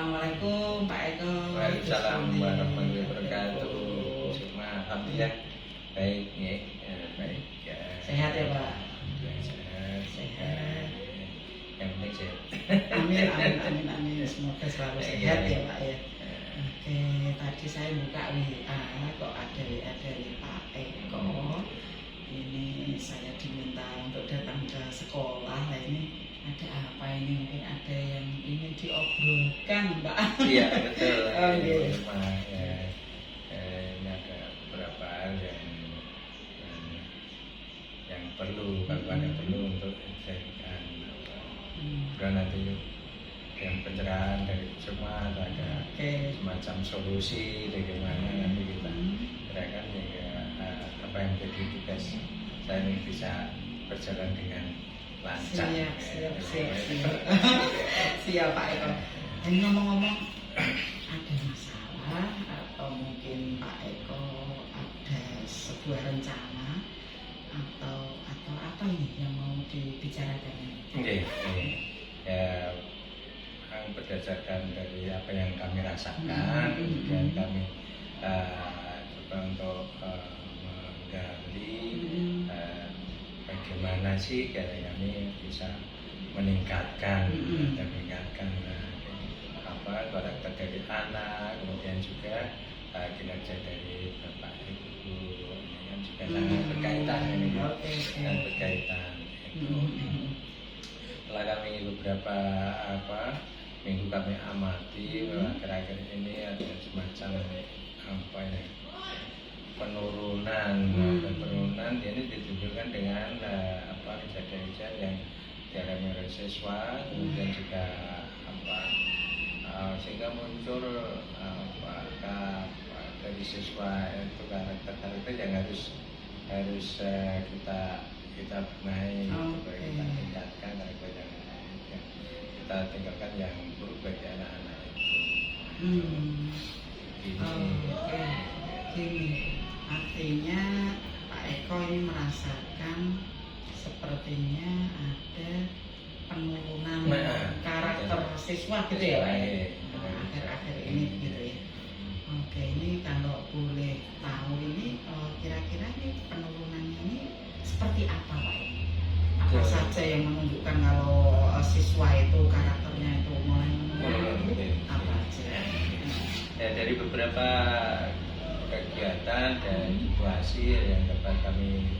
Assalamualaikum Pak Eko. Waalaikumsalam warahmatullahi wabarakatuh. Alhamdulillah baik ya, baik ya. Sehat ya Pak? Sehat. Yang penting sehat. Amin. Semoga selalu sehat ya Pak ya. Oke, tadi saya buka WA, kok ada WA dari Pak Eko. Ini saya diminta untuk datang ke sekolah. Nah, ini ada apa ini? Mungkin ada yang ingin diobrolkan, Mbak. Iya betul. Iya. Ini ada beberapa hal yang perlu, yang perlu untuk dijadikan. Dan nanti yang pencerahan dari semua ada semacam solusi bagaimana nanti kita gerakan apa yang menjadi tugas saya ini bisa berjalan dengan lancar. Siap Pak Eko. Ini ngomong-ngomong, ada masalah atau mungkin Pak Eko ada sebuah rencana atau apa ini yang mau dibicarakan? Oke. Ya, berdasarkan dari apa yang kami rasakan, kemudian kami coba untuk menggali bagaimana sih kami bisa meningkatkan karakter dari anak, kemudian juga kinerja dari bapak ibu, ini kan juga sangat berkaitan ini, sangat berkaitan. Setelah kami beberapa minggu kami amati bahwa akhir-akhir ini ada semacam penurunan ini ditunjukkan dengan kejadian-kejadian yang dialami oleh siswa, kemudian juga sehingga muncul dari siswa itu karakter yang harus kita benahi, kita tingkatkan karakter yang kita tinggalkan yang buruk bagi anak-anak itu. Gini, artinya Pak Eko ini merasakan sepertinya ada penurunan karakter siswa gitu ya Pak ya? Akhir-akhir ini gitu ya. Oke, ini kalau boleh tahu ini kira-kira ini penurunannya ini seperti apa Pak? Apa saja yang menunjukkan kalau siswa itu karakternya itu mulai menurun? Apa aja? Ya, dari beberapa kegiatan dan situasi yang dapat kami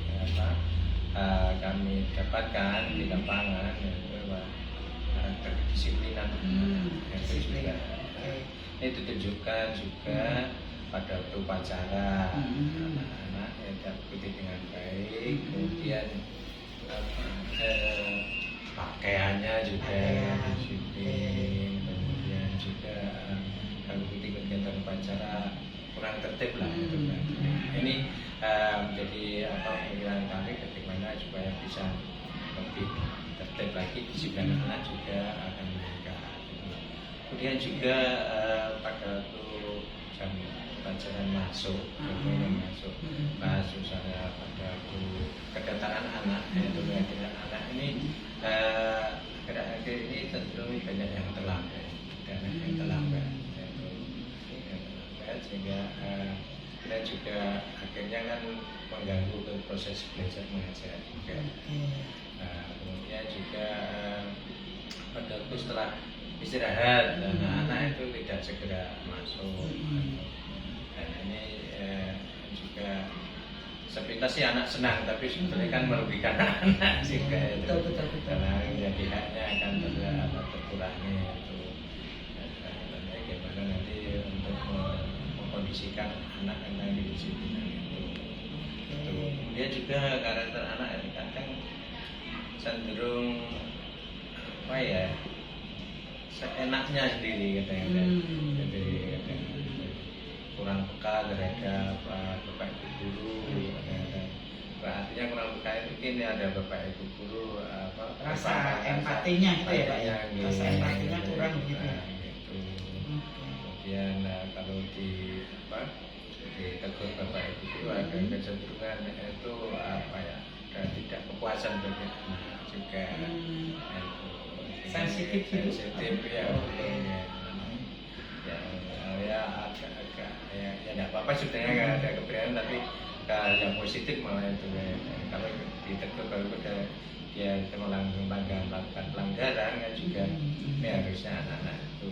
dapatkan di lapangan, karakter kedisiplinan ini ditunjukkan juga pada waktu upacara anak-anak yang diikuti dengan baik, kemudian pakaiannya juga disiplin, kemudian juga mengikuti kegiatan upacara kurang tertib lah. Ini menjadi pemikiran kami bagaimana supaya bisa lebih tertib lagi, disiplin anak juga akan meningkat. Kemudian juga pada waktu jam pelajaran masuk misalnya pada waktu kedatangan anak, yaitu anak ini akhir-akhir ini cenderung banyak yang terlambat sehingga kita juga akhirnya kan mengganggu ke proses belajar mengajar juga. Kemudian juga pada waktu setelah istirahat anak-anak itu tidak segera masuk, dan ini juga sepintas sih anak senang, tapi sebenarnya kan merugikan anak juga itu, karena jadi haknya akan terkurangi itu. Gimana nanti untuk mengkondisikan anak yang didisiplinan itu. Kemudian juga karakter anak ini kadang cenderung seenaknya sendiri kadang-kadang. Jadi kurang peka terhadap bapak ibu guru, artinya kurang peka itu ini ada bapak ibu guru rasa empatinya gitu ya Pak ya, rasa empatinya kurang gitu ya. Kemudian kalau ditegur bapak ibu guru ada kecenderungan itu ada tidak kepuasan bagi anak juga. Sensitif ya. agak ya tidak apa-apa sebenarnya nggak ada keberanian, tapi hal yang positif malah itu ya. Kalau ditegur kalau dia melakukan pelanggaran kan juga ya harusnya anak-anak itu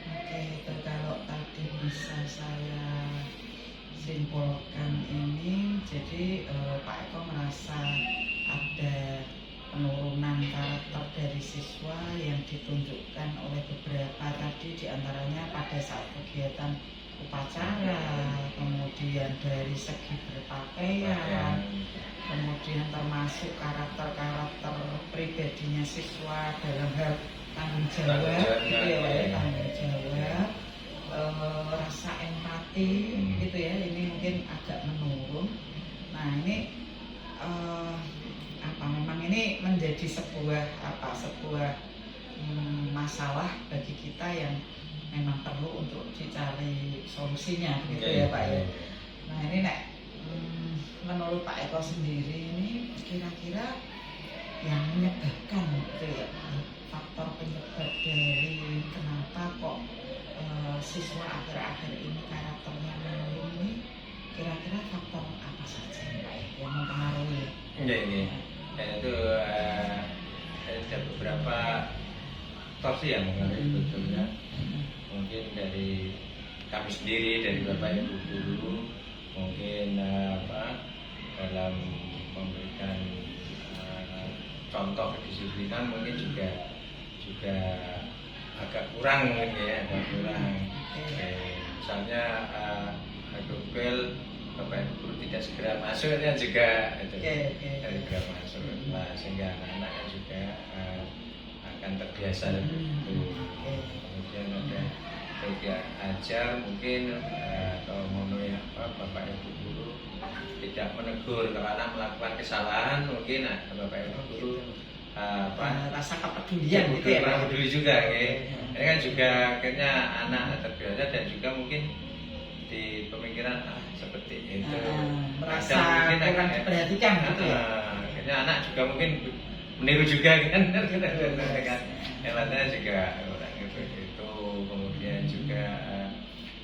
Oke, itu kalau tadi bisa saya simpulkan ini, jadi Pak Eko merasa ada penurunan karakter dari siswa yang ditunjukkan oleh beberapa tadi, diantaranya pada saat kegiatan upacara, kemudian dari segi berpakaian, kemudian termasuk karakter-karakter pribadinya siswa dalam hal tanggung jawab, gitu ya Pak ya, tanggung jawab, rasa empati, gitu ya, ini mungkin agak menurun. Nah ini memang ini menjadi sebuah masalah bagi kita yang memang perlu untuk dicari solusinya, gitu ya Pak ya. Nah ini menurut Pak Eko sendiri ini kira-kira yang menyebabkan, gitu ya, faktor penyebab dari kenapa kok siswa akhir-akhir ini karakternya menurun ini, kira-kira faktor apa saja Pak yang mempengaruhi? Ini itu ada beberapa faktor sih yang mengaruhi sebetulnya. Mungkin dari kami sendiri, dari Bapak Ibu guru, mungkin dalam memberikan contoh kedisiplinan mungkin juga agak kurang mungkin ya, agak kurang. Misalnya Google Bapak Ibu guru tidak segera masuk itu juga segera masuk, sehingga anak-anaknya juga akan terbiasa lebih itu. Kemudian ada kerja ajar mungkin atau memenuhi Bapak Ibu guru tidak menegur kalau anak melakukan kesalahan, mungkin Bapak Ibu guru rasa kepedulian gitu ya, kurang peduli juga ini kan juga akhirnya anak terbiasa, dan juga mungkin di pemikiran seperti itu merasa kurang diperhatikan gitu ya. Akhirnya anak juga mungkin meniru juga kan yang lainnya juga orang itu. Kemudian juga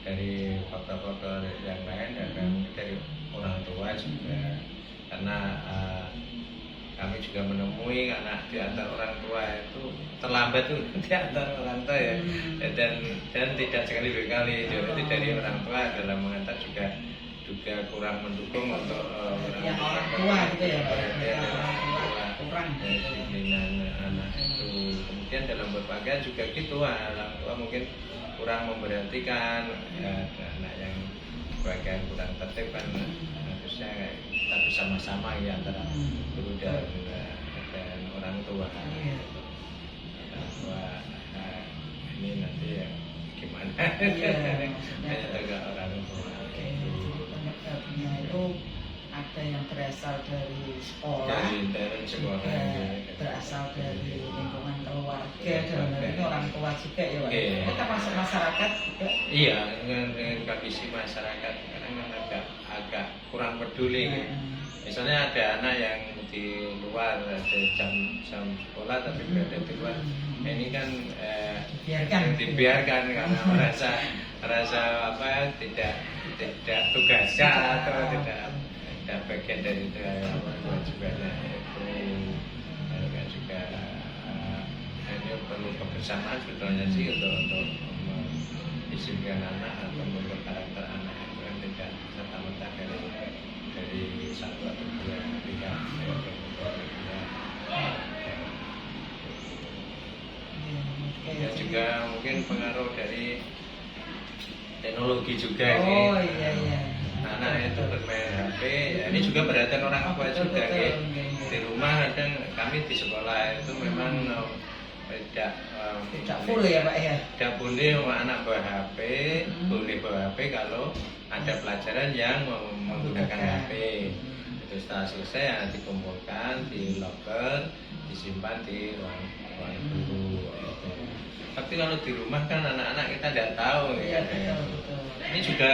dari faktor-faktor yang lain dan mungkin dari orang tua juga, karena kami juga menemui anak di antara orang tua itu terlambat tuh di antara orang tua ya, dan tidak sekali dua kali dari orang tua dalam mengantar juga kurang mendukung untuk yang orang tua gitu ya, kurang disiplinan anak itu. Kemudian dalam berpakaian juga gitu, orang tua mungkin kurang memperhatikan anak yang bagian kurang tertib kan, harusnya kita bersama-sama ya antara guru dan orang tua. Bahwa ini nanti ya gimana? Maksudnya orang tua. Penyebabnya itu ada yang berasal dari sekolah, berasal dari lingkungan keluarga, dalam hal ini orang tua juga ya Pak. Itu termasuk masyarakat juga. Iya, dengan kondisi masyarakat sekarang kan agak kurang peduli. Misalnya ada anak yang di luar, ada jam sekolah tapi berada di luar, ini kan dibiarkan karena merasa tidak tugasnya atau tidak bagian dari kewajibannya itu. Kan juga ini perlu kebersamaan sebetulnya sih untuk mendisiplinkan anak atau membentuk karakter anak itu kan tidak serta-merta dari satu atau dua pihak. Ya juga mungkin pengaruh dari teknologi juga anak itu bermain HP ya, ini juga perhatian orang tua juga di rumah. Kadang kami di sekolah itu memang tidak full ya Pak ya, tidak boleh anak bawa HP, boleh bawa HP kalau ada pelajaran yang menggunakan HP. Itu setelah selesai ya dikumpulkan di locker, disimpan di ruang guru. Tapi kalau di rumah kan anak-anak kita tidak tahu ya. Ini juga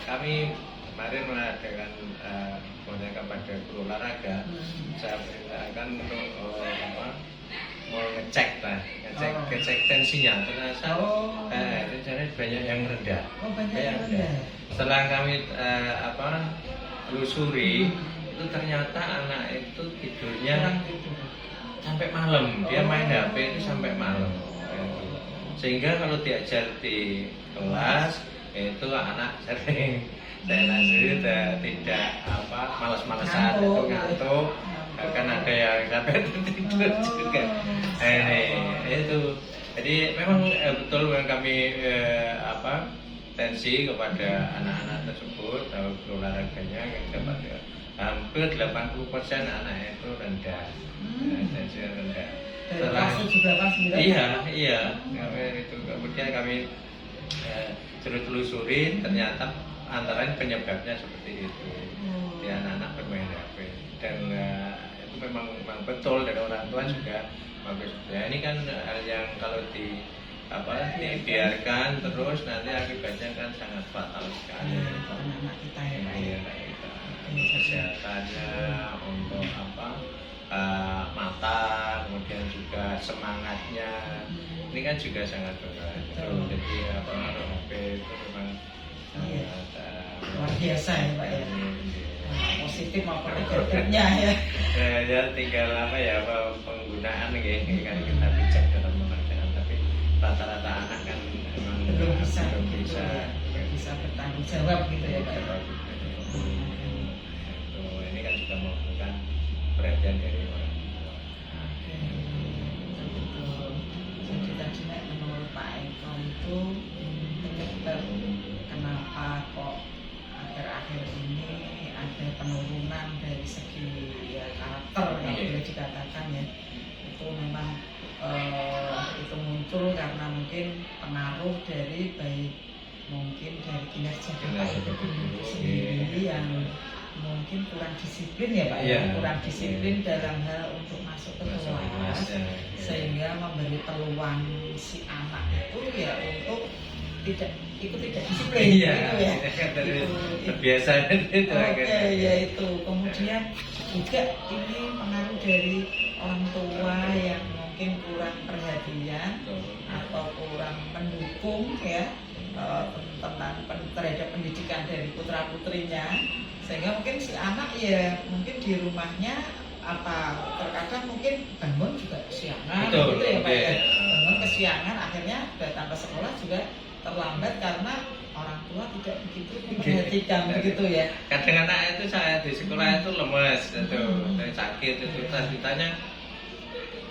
kami kemarin mengadakan kepada guru olahraga, saya perintahkan untuk mau ngecek ngecek tensinya ternyata banyak yang rendah. Banyak yang rendah. Setelah kami telusuri itu ternyata anak itu tidurnya sampai malam, dia main HP itu sampai malam. Sehingga kalau diajar di kelas itu anak sering tidak malas-malasan itu ngantuk, kan ada yang sampai tidur juga. Itu jadi memang betul yang kami tensi kepada anak-anak tersebut atau olahraganya yang dapat hampir 80% anak itu rendah, tensi rendah. Juga pas iya kami itu kemudian kami telusuri ternyata antara penyebabnya seperti itu di anak-anak bermain HP dan itu memang betul dari orang tua juga bagus ya. Ini kan yang kalau dibiarkan terus nanti akibatnya kan sangat fatal sekali anak kita ya kesehatannya untuk mata, kemudian juga semangatnya ini kan juga sangat berpengaruh. Jadi pengaruh HP itu memang luar biasa ya Pak ya, positif maupun negatifnya ya. Ya tinggal penggunaan kan kita bijak dalam menggunakan, tapi rata-rata anak kan memang belum bisa bertanggung jawab gitu ya Pak. Ini kan juga membutuhkan perhatian dari orang tua. Betul. Jadi tadi menurut Pak Eko itu penyebab kenapa kok akhir-akhir ini ada penurunan dari segi karakter yang boleh dikatakan ya, itu memang itu muncul karena mungkin pengaruh dari baik mungkin dari kinerja Pak itu sendiri yang mungkin kurang disiplin ya Pak ya, kurang disiplin dalam hal untuk masuk ke kelas sehingga memberi peluang si anak itu ya untuk tidak disiplin gitu ya. Terbiasa itu. Ya itu. Kemudian juga ini pengaruh dari orang tua yang mungkin kurang perhatian atau kurang mendukung ya tentang terhadap pendidikan dari putra putrinya, sehingga mungkin si anak ya mungkin di rumahnya terkadang mungkin bangun juga kesiangan gitu ya Pak ya, bangun kesiangan akhirnya datang ke sekolah juga terlambat karena orang tua tidak begitu memperhatikan begitu ya. Kadang anak itu saya di sekolah itu lemes itu sakit itu terus ditanya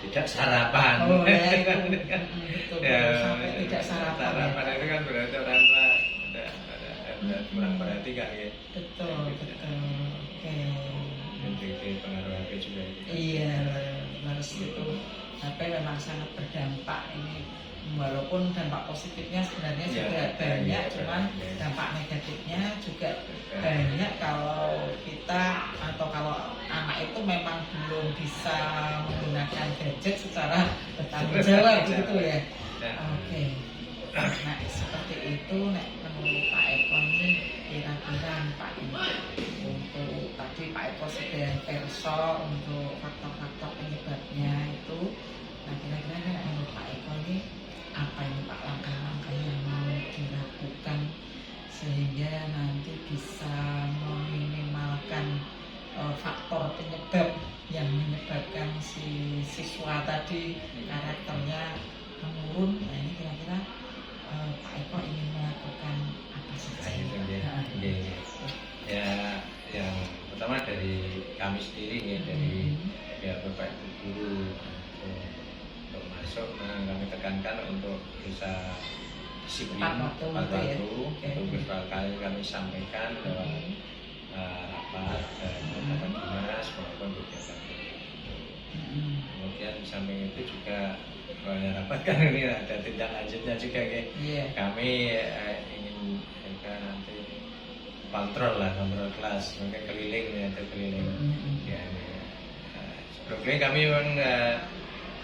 tidak sarapan. Betul, sampai tidak sarapan itu kan berarti orang tua ada kurang perhatikan ya. Betul. Oke. Jadi pengaruh HP juga. Iya, harus itu. HP memang sangat berdampak ini. Walaupun dampak positifnya sebenarnya juga banyak, cuman dampak negatifnya juga banyak kalau kita atau kalau anak itu memang belum bisa menggunakan gadget secara bertanggung jawab gitu ya. Oke. Nah seperti itu menurut Pak Eko ini kira-kira Pak ini untuk tadi Pak Eko sudah perso untuk faktor-faktor penyebabnya itu. Nah kira-kira menurut Pak Eko ini apa ini Pak langkah-langkah yang mau dilakukan sehingga nanti bisa meminimalkan faktor penyebab yang menyebabkan si siswa tadi karakternya menurun. Nah ini kira-kira Pak Eko ingin melakukan apa saja? Ya yang pertama dari kami sendiri ya, dari Bapak Ibu guru untuk masuk, kami tekankan untuk bisa disiplin tepat waktu. Untuk berkali-kali kami sampaikan lewat rapat dan dinas maupun kegiatan. Kemudian di samping itu juga rapat kan ini ada tindak lanjutnya juga ya. Kami ingin juga nanti kontrol kelas, mungkin keliling ya. Sebelumnya kami memang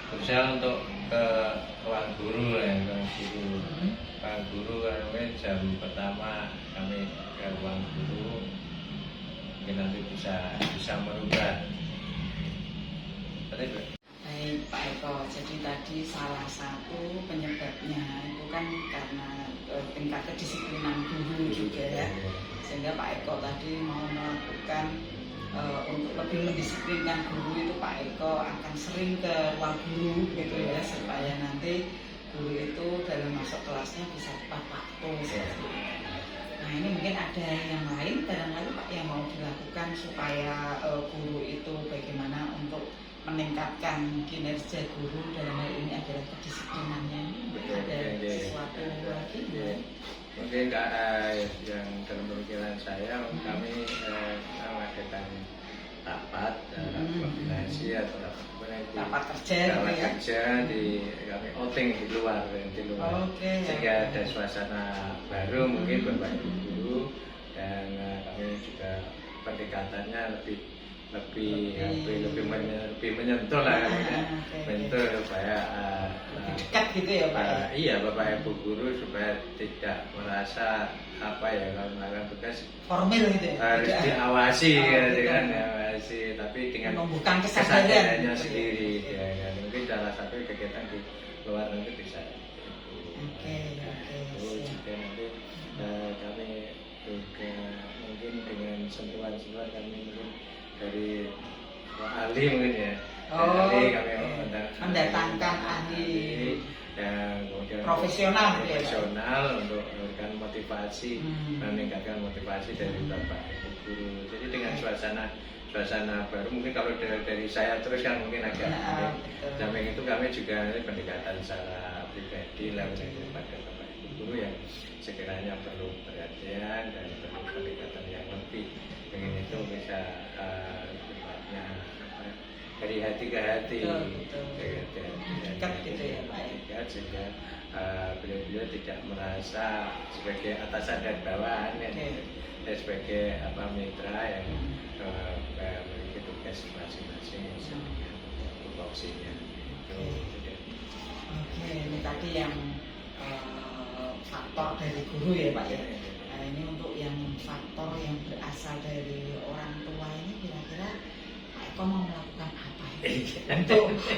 berusaha untuk ke ruang guru ruang guru jam pertama kami ke ruang guru, mungkin nanti bisa merubah. Baik Pak Eko, jadi tadi salah satu kedisiplinan guru juga ya. Sehingga Pak Eko tadi mau melakukan untuk lebih mendisiplinkan guru itu Pak Eko akan sering ke ruang guru gitu ya, supaya nanti guru itu dalam masuk kelasnya bisa tepat waktu seperti itu. Nah ini mungkin ada yang lain barangkali Pak yang mau dilakukan supaya guru itu bagaimana untuk meningkatkan kinerja guru dalam hal ini adalah kedisiplinannya. Ada sesuatu lagi? Mungkin yang dalam pemikiran saya kami mengadakan rapat koordinasi atau rapat kerja di kami outing di luar sehingga ada suasana baru mungkin Bapak Ibu guru dan kami juga pendekatannya lebih menyentuh lah menyentuh supaya dekat gitu ya Pak. Iya Bapak Ibu guru supaya tidak merasa kalau melakukan tugas formal gitu ya, harus diawasi diawasi tapi dengan menumbuhkan kesadarannya sendiri ya, mungkin salah satu kegiatan di luar nanti bisa juga nanti kami juga mungkin dengan sentuhan-sentuhan kami mungkin dari ahli mungkin ya. Ahli kami mendatangkan ahli yang kemudian profesional untuk memberikan motivasi, meningkatkan motivasi dari Bapak Ibu guru. Jadi dengan suasana baru mungkin kalau dari saya terus kan mungkin agak samping itu kami juga pendekatan secara pribadi lah kepada Bapak Ibu guru yang sekiranya perlu perhatian dan perlu pendekatan yang lebih ingin itu bisa sifatnya dari hati ke hati, dekat gitu ya Pak. Dekat sehingga beliau-beliau tidak merasa sebagai atasan dan bawahan sebagai mitra yang memiliki tugas masing-masing tupoksinya. Oke, ini tadi yang faktor dari guru ya Pak ya. Nah ini untuk yang faktor yang berasal dari orang tua ini kira-kira Pak Eko mau melakukan apa ya?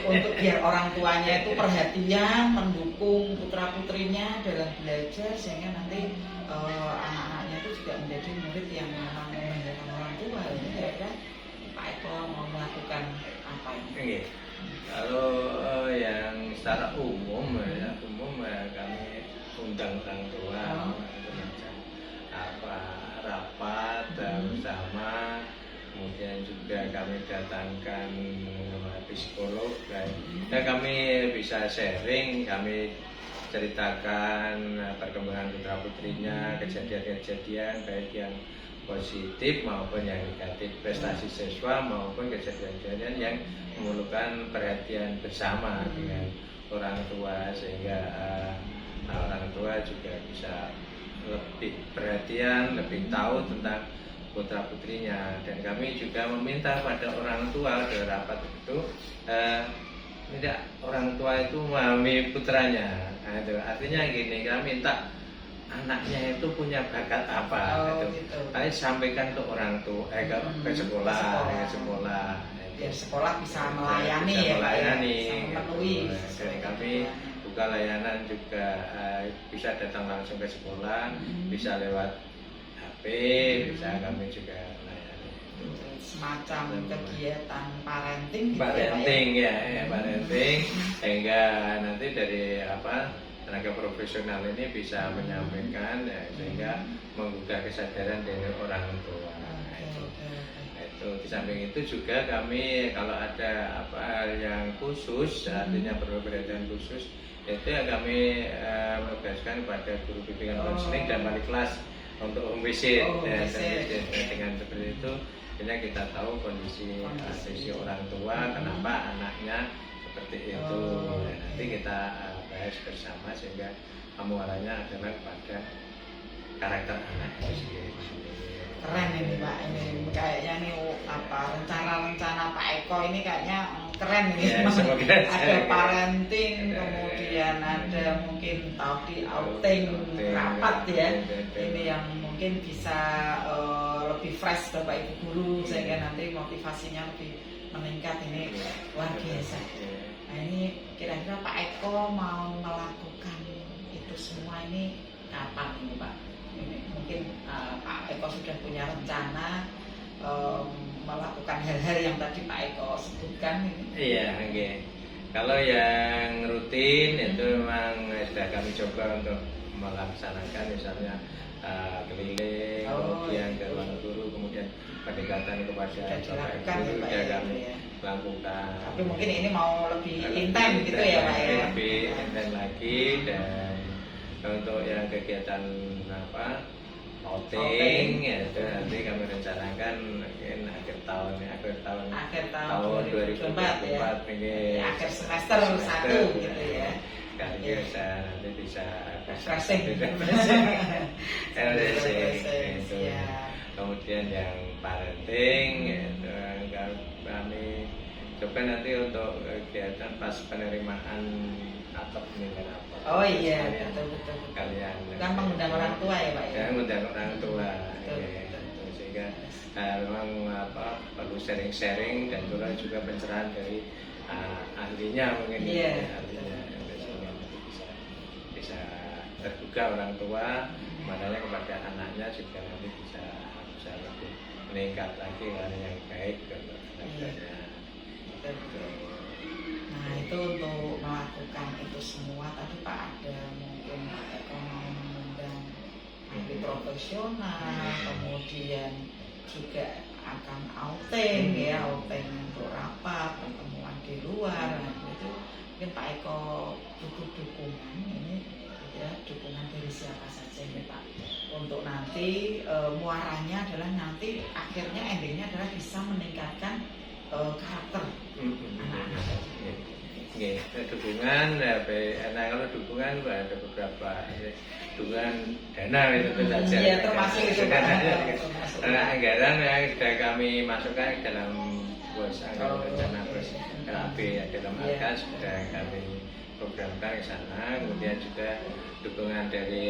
untuk biar orang tuanya itu perhatian, mendukung putra putrinya dalam belajar sehingga nanti anak-anaknya itu juga menjadi murid yang memang menghargai orang tua. Ini kira-kira Pak Eko mau melakukan apa ini? Kalau yang secara umum kami undang orang tua rapat bersama, kemudian juga kami datangkan psikolog dan kami bisa sharing, kami ceritakan perkembangan putra putrinya, kejadian-kejadian baik yang positif maupun yang negatif, prestasi siswa maupun kejadian-kejadian yang memerlukan perhatian bersama dengan orang tua sehingga orang tua juga bisa lebih perhatian, lebih tahu tentang putra putrinya. Dan kami juga meminta pada orang tua dalam rapat itu tidak orang tua itu memahami putranya. Nah, itu artinya gini, kami minta anaknya itu punya bakat apa, kami sampaikan ke orang tua, ke sekolah. Biar sekolah bisa melayani, memenuhi. Dari kami buka layanan juga bisa datang langsung ke sekolah, bisa lewat HP, bisa kami juga layani. Semacam kegiatan parenting sehingga nanti dari tenaga profesional ini bisa menyampaikan sehingga menggugah kesadaran dari orang tua. Di samping itu juga kami kalau ada yang khusus, artinya perlu perhatian khusus, itu kami menugaskan kepada guru bimbingan konseling dan wali kelas untuk home visit. Dengan seperti itu kita tahu kondisi orang tua, kenapa anaknya seperti itu. Nanti kita bahas bersama sehingga muaranya adalah kepada karakter anak itu sendiri. Keren ini Pak, ini kayaknya nih rencana Pak Eko ini kayaknya keren ini. Ada parenting, kemudian ada mungkin tadi outing rapat ya. Ini yang mungkin bisa lebih fresh Bapak Ibu guru sehingga nanti motivasinya lebih meningkat. Ini luar biasa. Nah ini kira-kira Pak Eko mau melakukan itu semua ini kapan ini Pak? Ini mungkin Pak Eko sudah punya rencana melakukan hal-hal yang tadi Pak Eko sebutkan ini. Iya, oke. Kalau yang rutin itu memang sudah kami coba untuk melaksanakan, misalnya keliling, kemudian ke ruang guru, kemudian pendekatan kepada Bapak Guru sudah kami lakukan. Tapi mungkin ini mau lebih intens gitu ya Pak ya. Lebih intens lagi, dan untuk yang kegiatan outing ya itu nanti kami rencanakan mungkin akhir tahun 2024 ya. Akhir semester 1 gitu ya. Kali bisa nanti bisa refreshing itu. Kemudian yang parenting itu kami coba nanti untuk kegiatan pas penerimaan atau penilaian apa. Oh iya, betul. Kalian kan mengundang orang tua ya Pak ya. Mengundang orang tua. Sehingga memang perlu sharing dan juga pencerahan dari ahlinya mungkin. Iya. Sehingga nanti bisa terbuka orang tua, makanya kepada anaknya juga nanti bisa lebih meningkat lagi yang baik untuk anaknya. Nah itu untuk melakukan itu semua tadi Pak ada mungkin Pak Eko mau mengundang ahli profesional, kemudian juga akan outing ya, outing untuk rapat, pertemuan di luar. Nah, itu mungkin Pak Eko butuh dukungan ini ya, dukungan dari siapa saja ini Pak, untuk nanti muaranya adalah nanti akhirnya endingnya adalah bisa meningkatkan karakter anak-anak. Dukungan, kalau dukungan ada beberapa dukungan dana itu saja. Iya, termasuk itu anggaran yang sudah kami masukkan dalam anggaran rencana bos KAB dalam angka sudah kami programkan ke sana. Kemudian juga dukungan dari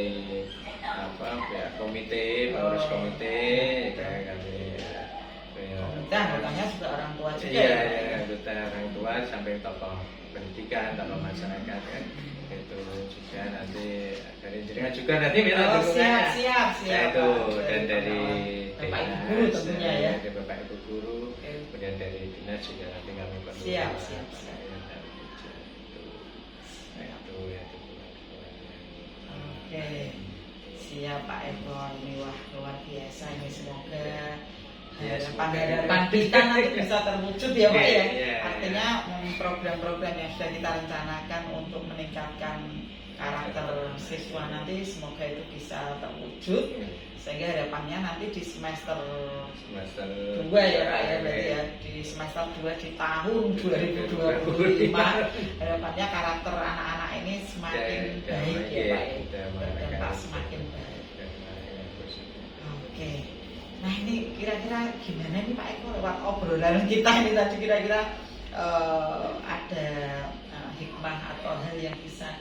pihak komite, pengurus komite, kami anggotanya juga orang tua juga. Iya, anggota orang tua sampai tokoh pendidikan, tokoh masyarakat kan. Itu juga nanti dari jaringan juga nanti minta dukungannya. Siap. Itu dan dari Bapak Ibu Guru tentunya ya. Dari Bapak Ibu Guru, kemudian dari dinas juga nanti kami perlu. Siap. Itu ya dukungan. Oke, siap Pak Eko, ini wah luar biasa ini, semoga harapan kita nanti bisa terwujud ya Pak ya. Artinya program-program yang sudah kita rencanakan untuk meningkatkan karakter siswa nanti semoga itu bisa terwujud, sehingga harapannya nanti di semester 2 ya Pak ya, berarti ya di semester 2 di tahun 2025 harapannya karakter anak-anak ini semakin baik ya Pak ya, berdampak semakin baik. Oke. Nah ini kira-kira gimana nih Pak Eko lewat obrolan kita ini tadi, kira-kira ada hikmah atau hal yang bisa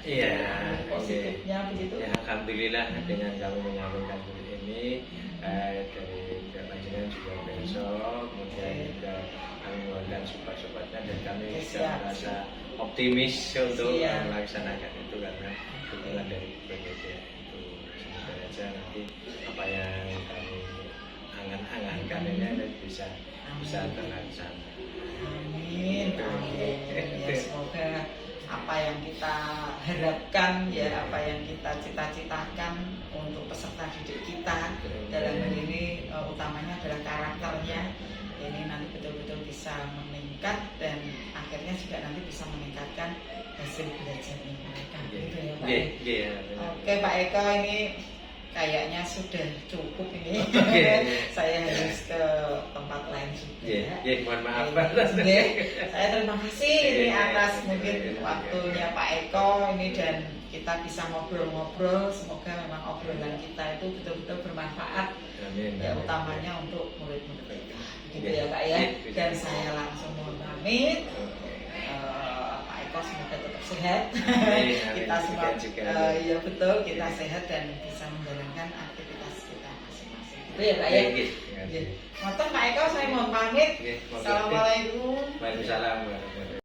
positifnya begitu? Ya, alhamdulillah dengan kami menyambungkan ini dari panjenengan juga besok, kemudian juga kami mengundang sobat-sobatnya dan kami juga merasa optimis untuk melaksanakan itu karena dukungan dari PGD itu. Semoga saja nanti apa yang kami angan-angankan ini bisa terlaksana. Amin. Ya, semoga apa yang kita harapkan ya, apa yang kita cita-citakan untuk peserta didik kita dalam hal ini utamanya adalah karakternya ini nanti betul-betul bisa meningkat dan akhirnya juga nanti bisa meningkatkan hasil belajarnya mereka. Gitu ya Pak. Oke Pak Eko, ini kayaknya sudah cukup ini. Saya harus ke tempat lain juga. Mohon maaf. Saya terima kasih ini atas mungkin waktunya Pak Eko ini, dan kita bisa ngobrol-ngobrol. Semoga memang obrolan kita itu betul-betul bermanfaat. Amin. Ya, utamanya untuk murid-murid kita. Gitu ya Pak ya. Dan saya langsung mohon pamit. Pak Eko semoga tetap sehat. Kita semua ya betul, kita sehat dan bisa menjalankan aktivitas kita masing-masing. Itu ya Pak ya. Ngoten Pak Eko, saya mohon pamit. Assalamualaikum. Waalaikumsalam.